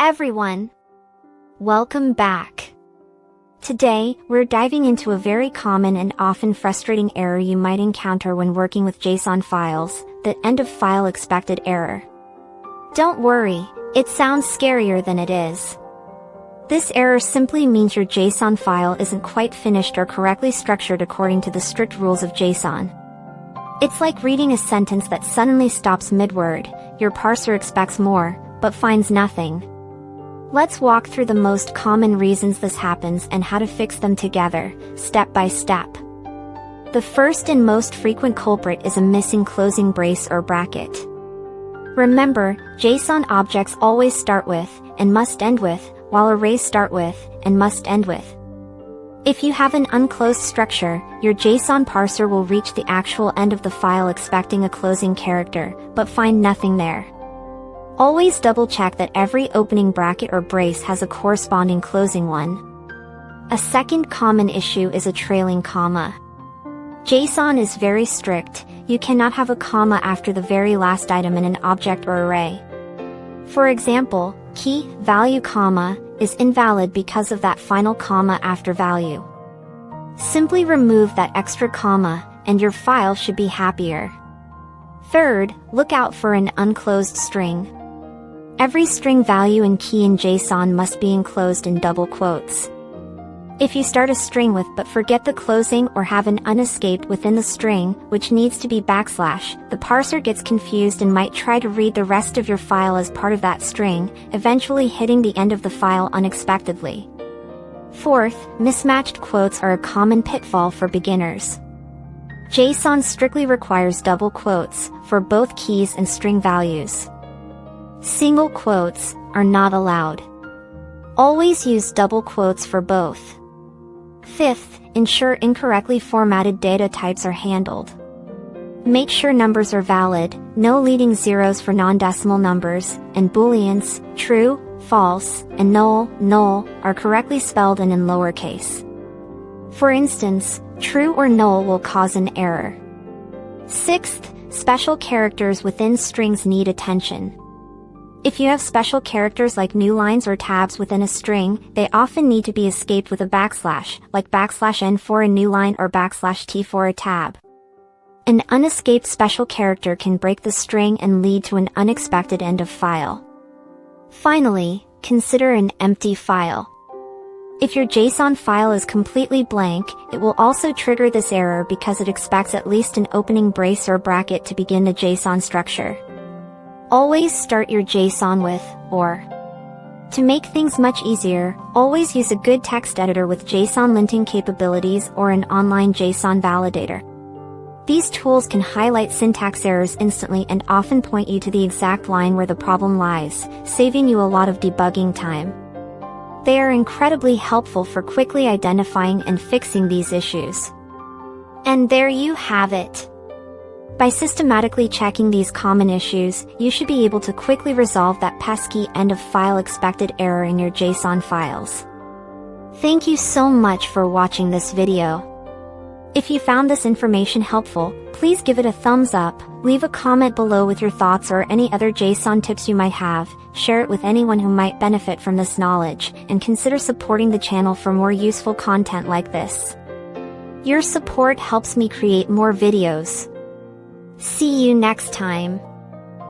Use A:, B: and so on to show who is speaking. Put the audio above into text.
A: everyone! Welcome back. Today, we're diving into a very common and often frustrating error you might encounter when working with JSON files, the end-of-file expected error. Don't worry, it sounds scarier than it is. This error simply means your JSON file isn't quite finished or correctly structured according to the strict rules of JSON. It's like reading a sentence that suddenly stops mid-word. Your parser expects more, but finds nothing. Let's walk through the most common reasons this happens and how to fix them together, step by step. The first and most frequent culprit is a missing closing brace or bracket. Remember, JSON objects always start with, and must end with, while arrays start with, and must end with. If you have an unclosed structure, your JSON parser will reach the actual end of the file expecting a closing character, but find nothing there. Always double-check that every opening bracket or brace has a corresponding closing one. A second common issue is a trailing comma. JSON is very strict. You cannot have a comma after the very last item in an object or array. For example, key, value comma, is invalid because of that final comma after value. Simply remove that extra comma, and your file should be happier. Third, look out for an unclosed string. Every string value and key in JSON must be enclosed in double quotes. If you start a string with but forget the closing or have an unescaped within the string, which needs to be backslash, the parser gets confused and might try to read the rest of your file as part of that string, eventually hitting the end of the file unexpectedly. Fourth, mismatched quotes are a common pitfall for beginners. JSON strictly requires double quotes for both keys and string values. Single quotes are not allowed. Always use double quotes for both. Fifth, ensure incorrectly formatted data types are handled. Make sure numbers are valid, no leading zeros for non-decimal numbers, and booleans, true, false, and null, are correctly spelled and in lowercase. For instance, true or null will cause an error. Sixth, special characters within strings need attention. If you have special characters like new lines or tabs within a string, they often need to be escaped with a backslash, like \n for a new line or \t for a tab. An unescaped special character can break the string and lead to an unexpected end of file. Finally, consider an empty file. If your JSON file is completely blank, it will also trigger this error because it expects at least an opening brace or bracket to begin the JSON structure. Always start your JSON with, or. To make things much easier, always use a good text editor with JSON linting capabilities or an online JSON validator. These tools can highlight syntax errors instantly and often point you to the exact line where the problem lies, saving you a lot of debugging time. They are incredibly helpful for quickly identifying and fixing these issues. And there you have it. By systematically checking these common issues, you should be able to quickly resolve that pesky end-of-file expected error in your JSON files. Thank you so much for watching this video. If you found this information helpful, please give it a thumbs up, leave a comment below with your thoughts or any other JSON tips you might have, share it with anyone who might benefit from this knowledge, and consider supporting the channel for more useful content like this. Your support helps me create more videos. See you next time.